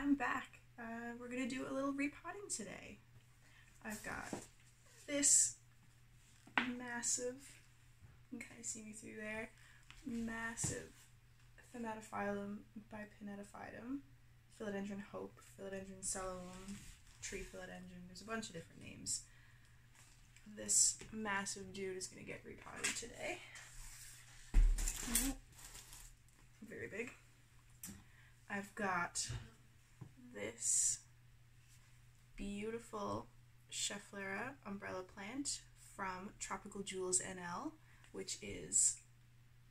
I'm back. We're gonna do a little repotting today. I've got this massive, you can kind of see me through there, massive Thematophyllum bipinetophytum, Philodendron hope, Philodendron cellulum, tree philodendron, there's a bunch of different names. This massive dude is gonna get repotted today. Very big. I've got this beautiful Schefflera umbrella plant from Tropical Jewels NL, which is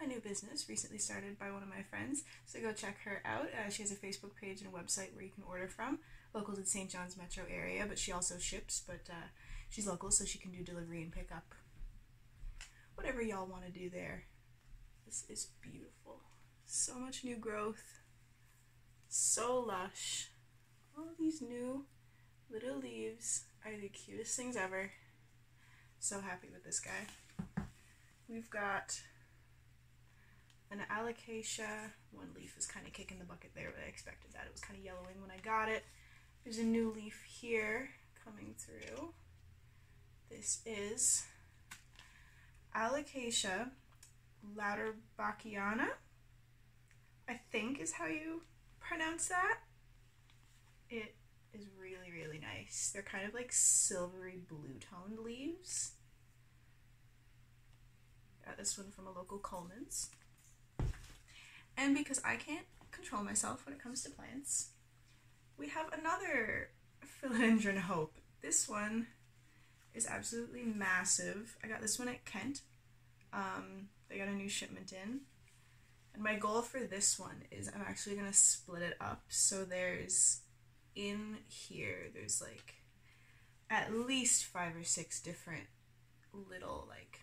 a new business recently started by one of my friends, so go check her out. She has a Facebook page and a website where you can order from, local to the St. John's metro area, but she also ships, but she's local so she can do delivery and pick up. Whatever y'all want to do there. This is beautiful. So much new growth, so lush. All these new little leaves are the cutest things ever. So happy with this guy. We've got an alocasia. One leaf is kind of kicking the bucket there, but I expected that. It was kind of yellowing when I got it. There's a new leaf here coming through. This is Alocasia lauterbachii, I think is how you pronounce that. It is really, really nice. They're kind of like silvery blue-toned leaves. Got this one from a local Coleman's. And because I can't control myself when it comes to plants, we have another Philodendron hope. This one is absolutely massive. I got this one at Kent. They got a new shipment in. And my goal for this one is I'm actually going to split it up. So there's, in here, there's like at least 5 or 6 different little like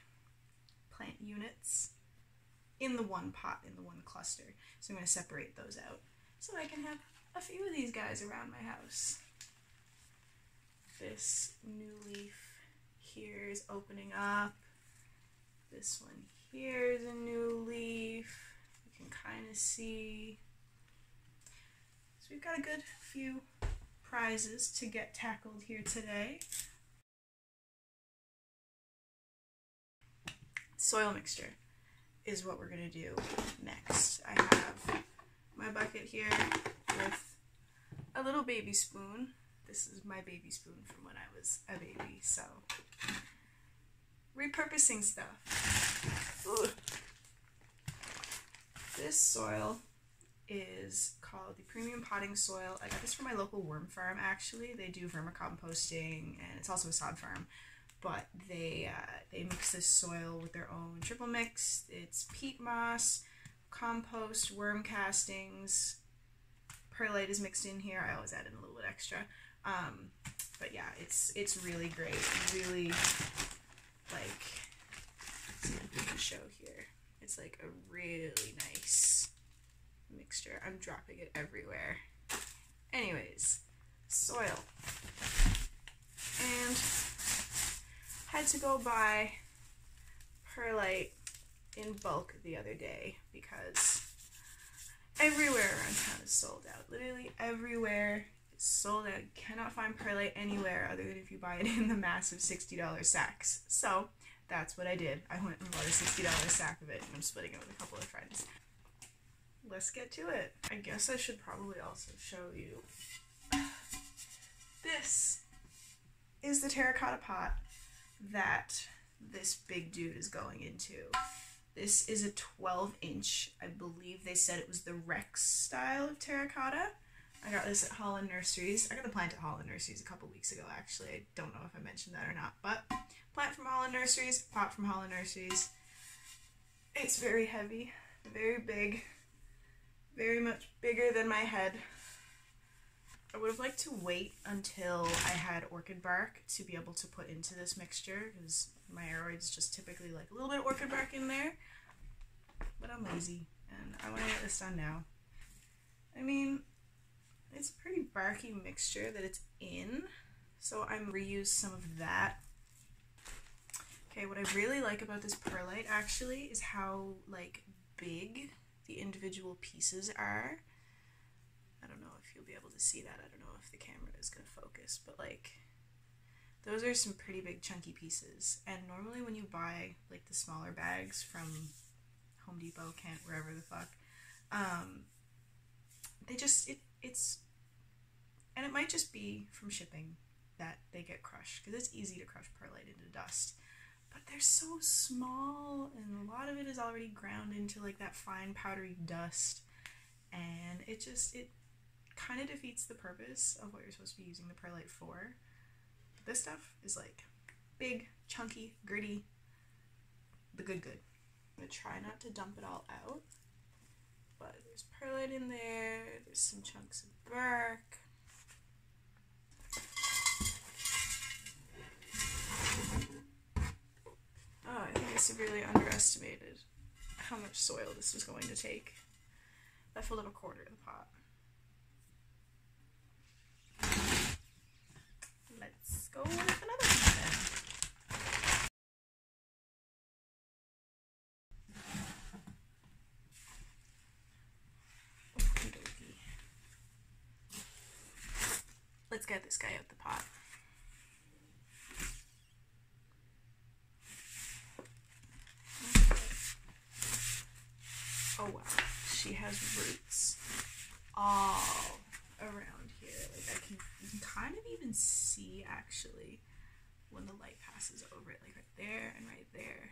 plant units in the one pot, in the one cluster. So I'm going to separate those out so I can have a few of these guys around my house. This new leaf here is opening up. This one here is a new leaf. You can kind of see. So we've got a good few prizes to get tackled here today. Soil mixture is what we're going to do next. I have my bucket here with a little baby spoon. This is my baby spoon from when I was a baby, so repurposing stuff. Ugh. This soil is called the Premium Potting Soil. I got this from my local worm farm, actually. They do vermicomposting, and it's also a sod farm. But they mix this soil with their own triple mix. It's peat moss, compost, worm castings, perlite is mixed in here. I always add in a little bit extra. But yeah, it's really great. Really, like, let's see if we can show here. It's like a really nice mixture. I'm dropping it everywhere. Anyways, soil. And had to go buy perlite in bulk the other day because everywhere around town is sold out. Literally everywhere is sold out. You cannot find perlite anywhere other than if you buy it in the massive $60 sacks. So that's what I did. I went and bought a $60 sack of it, and I'm splitting it with a couple of friends. Let's get to it. I guess I should probably also show you. This is the terracotta pot that this big dude is going into. This is a 12-inch. I believe they said it was the Rex style of terracotta. I got this at Holland Nurseries. I got the plant at Holland Nurseries a couple weeks ago, actually. I don't know if I mentioned that or not, but plant from Holland Nurseries, pot from Holland Nurseries. It's very heavy, very big, very much bigger than my head. I would have liked to wait until I had orchid bark to be able to put into this mixture, because my aeroids just typically like a little bit of orchid bark in there, but I'm lazy and I want to get this done now. I mean, it's a pretty barky mixture that it's in, so I'm reuse some of that. Okay, what I really like about this perlite actually is how like big the individual pieces are. I don't know if you'll be able to see that. I don't know if the camera is going to focus, but like those are some pretty big chunky pieces. And normally when you buy like the smaller bags from Home Depot, Kent, wherever the fuck, they just, it's, and it might just be from shipping that they get crushed, because it's easy to crush perlite into dust. But they're so small, and a lot of it is already ground into like that fine powdery dust, and it kind of defeats the purpose of what you're supposed to be using the perlite for. This stuff is like big, chunky, gritty, the good. I'm gonna try not to dump it all out, but there's perlite in there, there's some chunks of bark. Oh, I think I severely underestimated how much soil this was going to take. That filled up a quarter of the pot. Let's go with another one then. Okie dokie. Let's get this guy out the pot. Oh wow, she has roots all around here. Like you can kind of even see actually when the light passes over it, like right there and right there.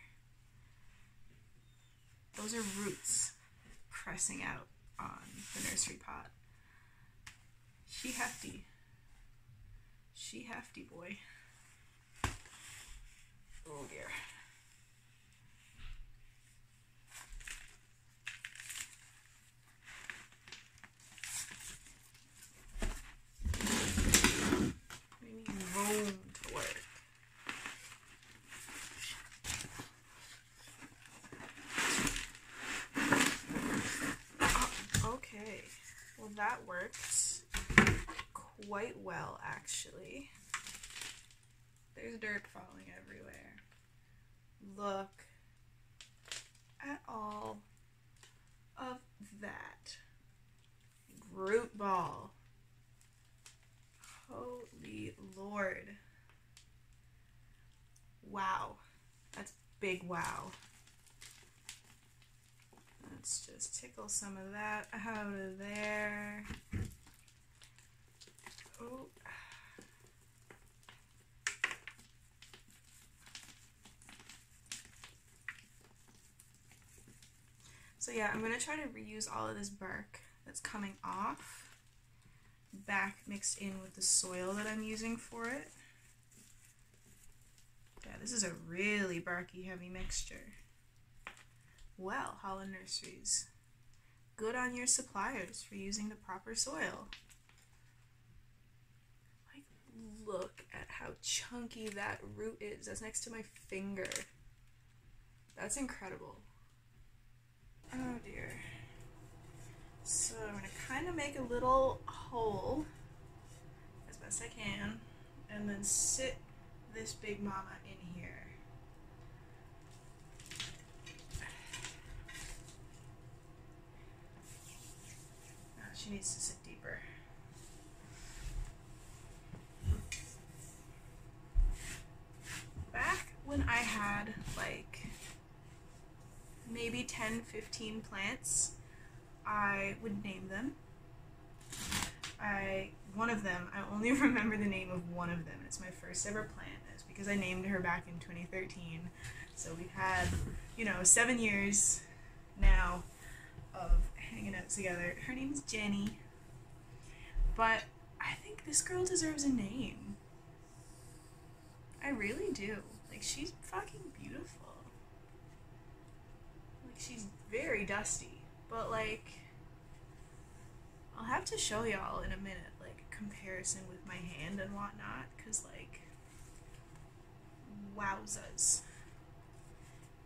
Those are roots pressing out on the nursery pot. She hefty. She hefty, boy. Oh dear. Room to work. Oh, okay. Well, that worked quite well, actually. There's dirt falling everywhere. Look at all of that root ball. Holy Lord. Wow. That's big wow. Let's just tickle some of that out of there. Oh. So yeah, I'm going to try to reuse all of this bark that's coming off back mixed in with the soil that I'm using for it. Yeah, this is a really barky heavy mixture. Well, Holland Nurseries, good on your suppliers for using the proper soil. Like, look at how chunky that root is. That's next to my finger. That's incredible. Oh dear. So I'm going to kind of make a little hole as best I can and then sit this big mama in here. Oh, she needs to sit deeper. Back when I had like maybe 10-15 plants, I would name them. One of them, I only remember the name of one of them. It's my first ever plant. It's because I named her back in 2013. So we've had, 7 years now of hanging out together. Her name's Jenny. But I think this girl deserves a name. I really do. Like, she's fucking beautiful. Like, she's very dusty. But, like, I'll have to show y'all in a minute, like, a comparison with my hand and whatnot, because, like, wowzas.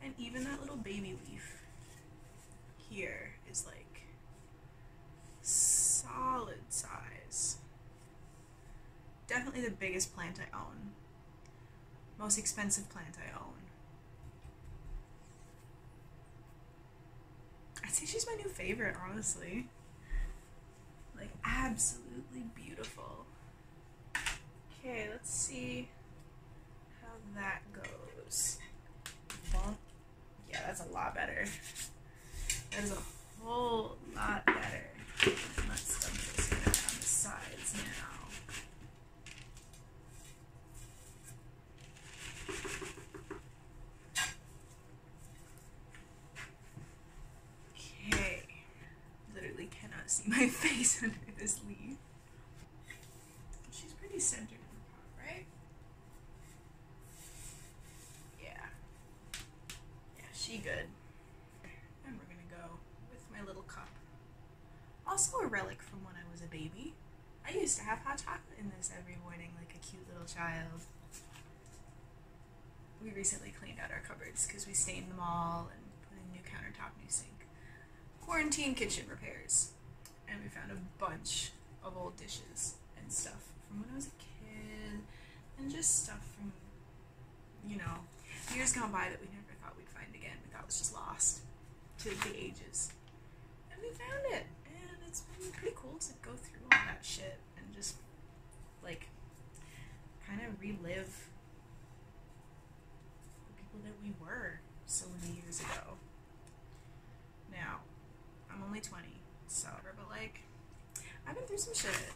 And even that little baby leaf here is, like, solid size. Definitely the biggest plant I own. Most expensive plant I own. I'd say she's my new favorite, honestly. Like, absolutely beautiful. Okay, let's see how that goes. Well, yeah, that's a lot better. That is a whole lot better. Let's stuff this in on the sides now. Okay. Literally cannot see my face under this leaf. She's pretty centered in the pot, right? Yeah. Yeah, she good. And we're gonna go with my little cup. Also a relic from when I was a baby. I used to have hot chocolate in this every morning like a cute little child. We recently cleaned out our cupboards because we stained them all and put in new countertop, new sink. Quarantine kitchen repairs. And we found a bunch of old dishes and stuff from when I was a kid. And just stuff from, you know, years gone by that we never thought we'd find again. We thought it was just lost to the ages. And we found it. And it's been pretty cool to go through all that shit and just, like, kind of relive the people that we were so many years ago. Now, I'm only 20, so, but, like, I've been through some shit.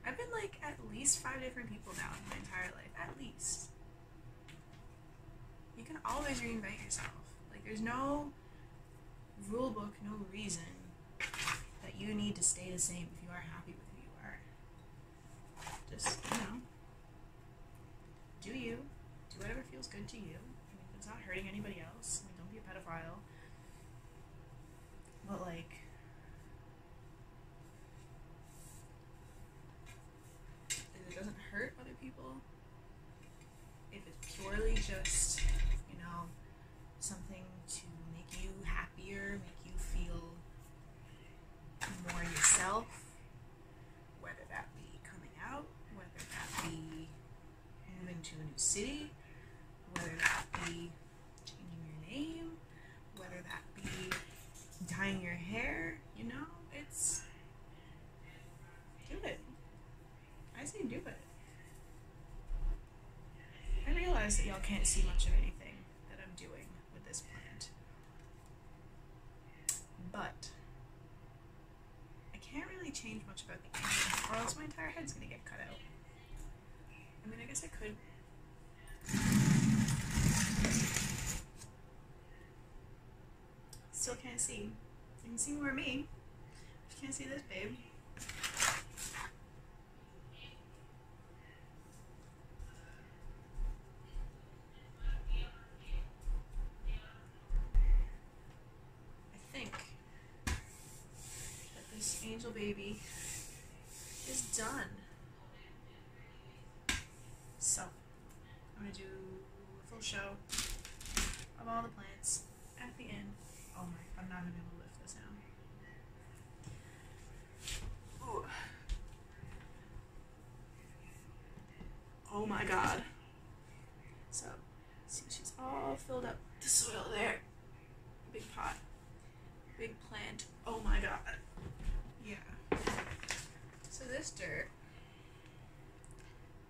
I've been, like, at least 5 different people now in my entire life. At least. You can always reinvent yourself. Like, there's no rule book, no reason that you need to stay the same if you are happy with who you are. Just, you know, do you. Do whatever feels good to you. I mean, if it's not hurting anybody else, I mean, don't be a pedophile. But, like, if it doesn't hurt other people, if it's purely just, you know, something to make you happier, make you feel more yourself, whether that be coming out, whether that be moving to a new city, whether that be changing your name, whether that be dyeing your hair, you know, it's, do it. I say do it. I realize that y'all can't see much of anything that I'm doing with this plant, but I can't really change much about the angle, or else my entire head's gonna get cut out. I mean, I guess I could. Still can't see. You can see more of me. You can't see this, babe. I think that this angel baby is done. So, I'm gonna do a full show of all the plants at the end. Oh my, I'm not gonna be able to lift this now. Ooh. Oh my god. So, see, she's all filled up the soil there. Big pot. Big plant. Oh my god. Yeah. So this dirt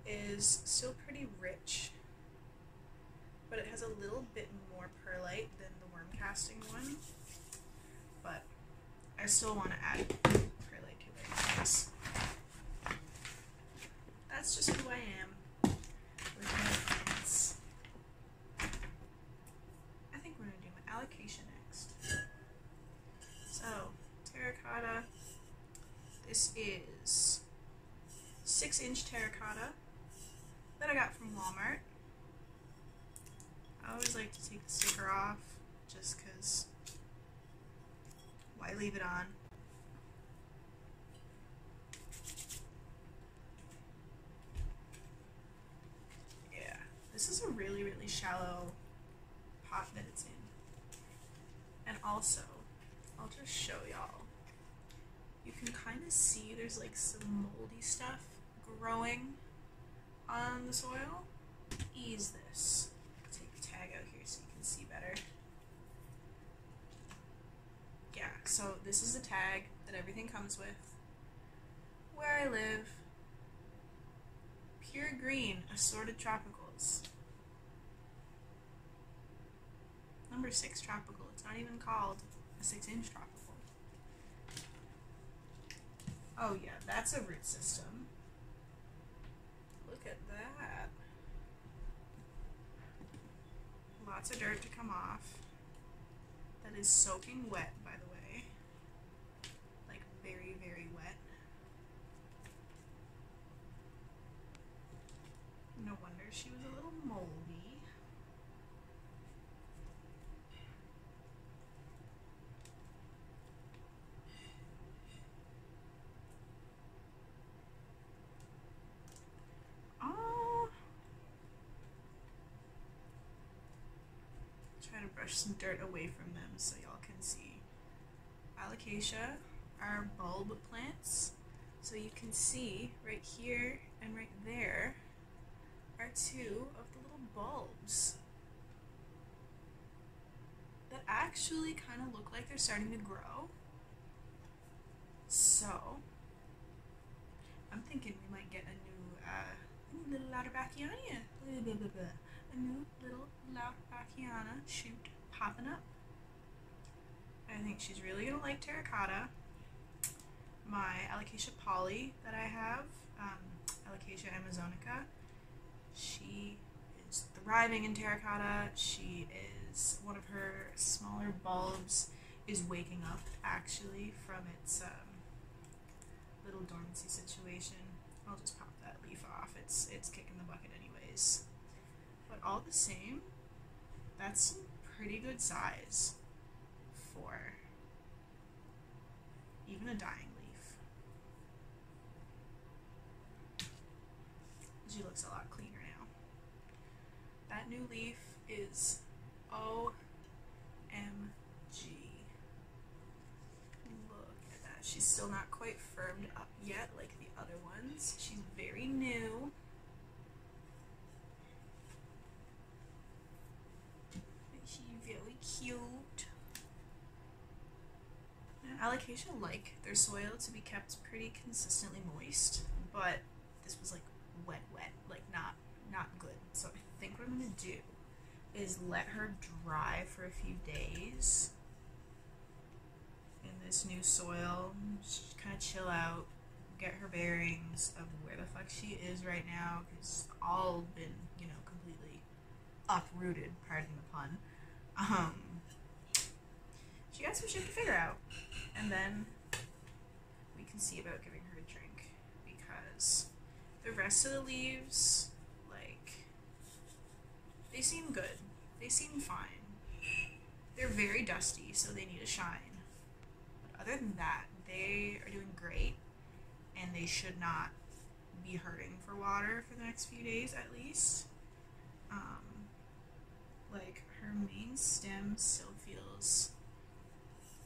is still pretty rich, but it has a little bit more perlite than the worm casting one. But I still want to add perlite to it because that's just who I am with my plants. I think we're gonna do my allocation next. So, terracotta. This is 6-inch terracotta that I got from Walmart. I always like to take the sticker off just because why leave it on? Yeah, this is a really, really shallow pot that it's in. And also, I'll just show y'all. You can kind of see there's like some moldy stuff growing on the soil. Ease this. Take the tag out here so you can see better. Yeah, so this is the tag that everything comes with. where I live. Pure green, assorted tropicals. Number 6 tropical. It's not even called a 6-inch tropical. Oh yeah, that's a root system. Look at that. Lots of dirt to come off. That is soaking wet, by the way. Like very, very wet. No wonder she was a little moldy. Try to brush some dirt away from them so y'all can see. Alocasia are bulb plants. So you can see right here and right there are 2 of the little bulbs that actually kind of look like they're starting to grow. So I'm thinking we might get a new little Lauterbachia. A new little Lauterbachia shoot popping up. I think she's really gonna like terracotta. My Alocasia Polly that I have, Alocasia amazonica, she is thriving in terracotta. She is, one of her smaller bulbs is waking up actually from its little dormancy situation. I'll just pop that leaf off. It's kicking the bucket anyways. But all the same, that's some pretty good size for even a dying leaf. She looks a lot cleaner now. That new leaf is OMG. Look at that. She's still not quite firmed up yet like the other ones. She's very new. She's very cute. And Alocasia like their soil to be kept pretty consistently moist, but this was like wet, like not good. So I think what I'm gonna do is let her dry for a few days in this new soil, just kind of chill out, get her bearings of where the fuck she is right now, because it's all been, you know, completely uprooted, pardon the pun. She got some shit to figure out, and then we can see about giving her a drink, because the rest of the leaves, like, they seem good. They seem fine. They're very dusty, so they need a shine. But other than that, they are doing great, and they should not be hurting for water for the next few days at least. Like, her main stem still feels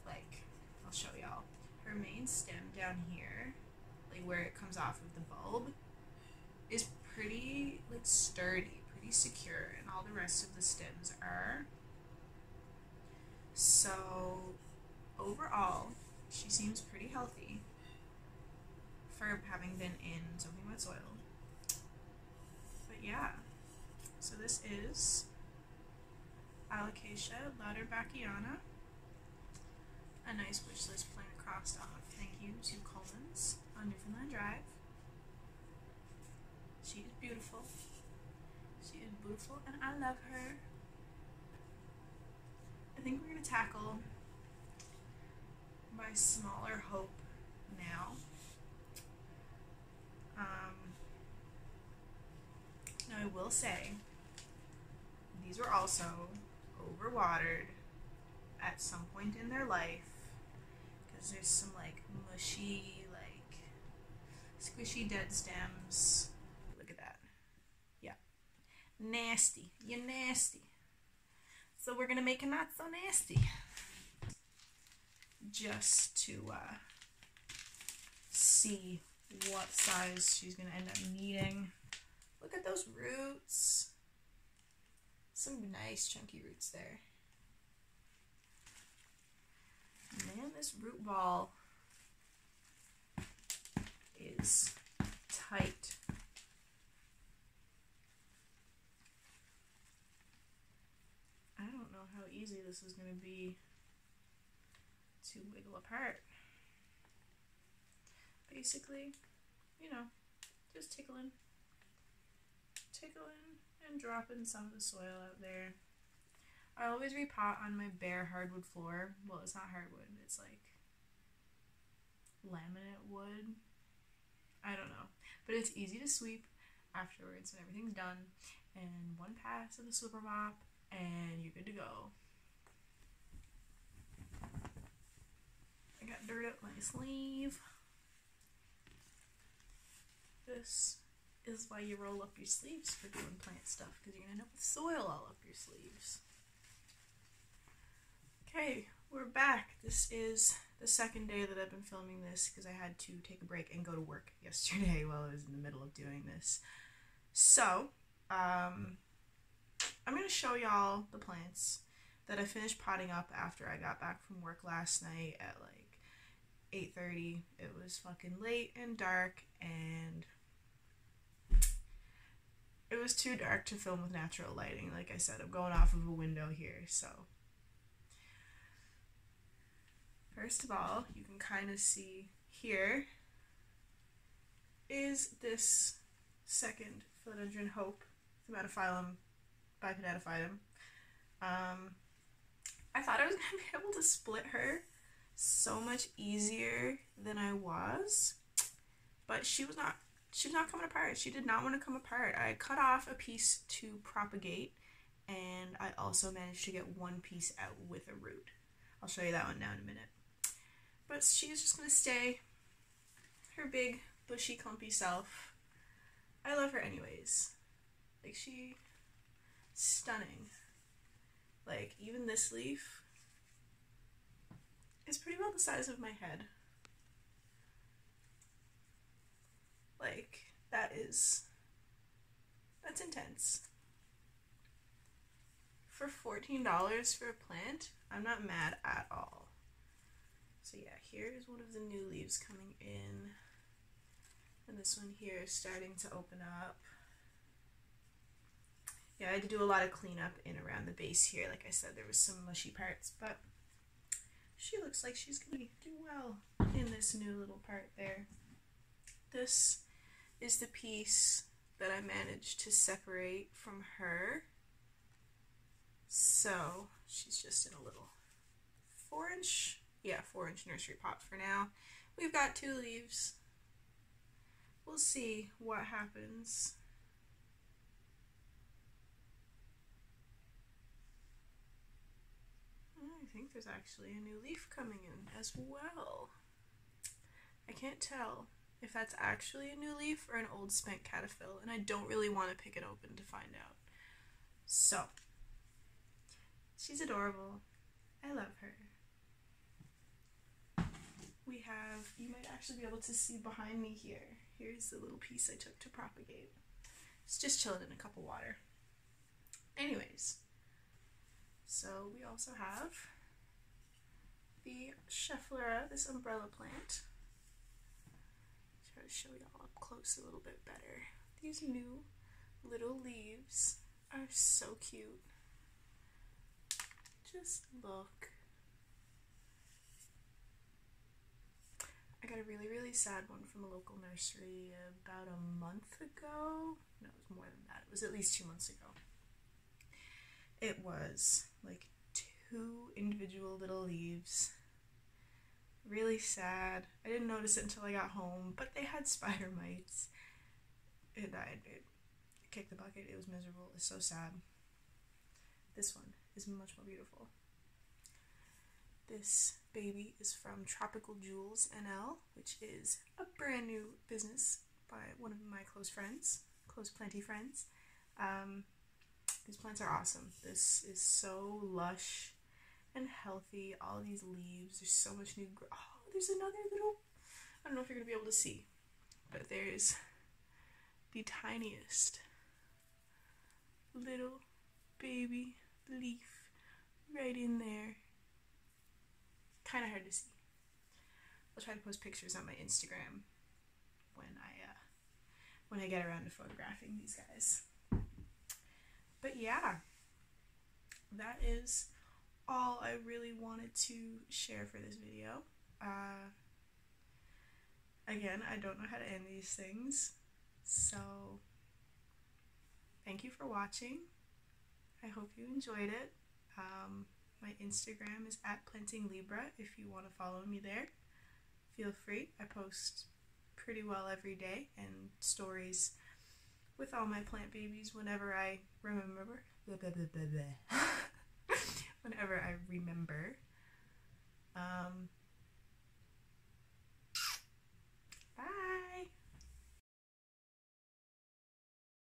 like, I'll show y'all. Her main stem down here, like where it comes off of the bulb, is pretty, like, sturdy, pretty secure, and all the rest of the stems are. So overall, she seems pretty healthy for having been in soaking wet soil. But yeah, so this is Alocasia Lauterbachia, a nice wish list plant crossed off. Thank you to Coleman's on Newfoundland Drive. She is beautiful. She is beautiful, and I love her. I think we're going to tackle my smaller hope now. Now I will say, these were also overwatered at some point in their life, because there's some like mushy, like squishy dead stems. Look at that. Yeah. Nasty. You're nasty. So we're gonna make it not so nasty. Just to see what size she's gonna end up needing. Look at those roots. Some nice chunky roots there. Man, this root ball is is tight. I don't know how easy this is going to be to wiggle apart. Basically, you know, just tickling and dropping some of the soil out there. I always repot on my bare hardwood floor. Well, it's not hardwood, it's like laminate wood. I don't know, but it's easy to sweep afterwards when everything's done, and one pass of the sweeper mop and you're good to go. I got dirt up my sleeve. This is why you roll up your sleeves for doing plant stuff, because you're gonna end up with soil all up your sleeves. Okay, we're back. This is the second day that I've been filming this because I had to take a break and go to work yesterday while I was in the middle of doing this. So, I'm going to show y'all the plants that I finished potting up after I got back from work last night at like 8:30. It was fucking late and dark, and it was too dark to film with natural lighting. Like I said, I'm going off of a window here, so. First of all, you can kind of see here is this second Philodendron Hope, Thaumatophyllum bipedaphyllum. I thought I was going to be able to split her so much easier than I was, but she was not coming apart. She did not want to come apart. I cut off a piece to propagate, and I also managed to get one piece out with a root. I'll show you that one now in a minute. But she's just going to stay her big, bushy, clumpy self. I love her anyways. Like, she's stunning. Like, even this leaf is pretty well the size of my head. Like, that's intense. For $14 for a plant, I'm not mad at all. So yeah, here's one of the new leaves coming in, and this one here is starting to open up. Yeah, I had to do a lot of cleanup in around the base here. Like I said, there was some mushy parts, but she looks like she's gonna do well in this new little part there. This is the piece that I managed to separate from her. So she's just in a little 4-inch, 4-inch nursery pot for now. We've got 2 leaves. We'll see what happens. I think there's actually a new leaf coming in as well. I can't tell if that's actually a new leaf or an old spent caterpillar, and I don't really want to pick it open to find out. So, she's adorable. I love her. We have, you might actually be able to see behind me here. Here's the little piece I took to propagate. It's just chilling in a cup of water. Anyways, so we also have the Schefflera, this umbrella plant. Try to show y'all up close a little bit better. These new little leaves are so cute. Just look. I got a really, really sad one from a local nursery about a month ago. No, it was more than that. It was at least 2 months ago. It was like 2 individual little leaves. Really sad. I didn't notice it until I got home, but they had spider mites. It died. It kicked the bucket. It was miserable. It's so sad. This one is much more beautiful. This baby is from Tropical Jewels NL, which is a brand new business by one of my close friends, close planty friends. These plants are awesome. This is so lush and healthy. All these leaves, there's so much new growth. Oh, there's another little, I don't know if you're going to be able to see, but there's the tiniest little baby leaf right in there. Kind of hard to see. I'll try to post pictures on my Instagram, when I get around to photographing these guys. But yeah, that is all I really wanted to share for this video. Again, I don't know how to end these things, so thank you for watching. I hope you enjoyed it. My Instagram is @plantinglibra if you want to follow me there. Feel free. I post pretty well every day and stories with all my plant babies whenever I remember. Whenever I remember.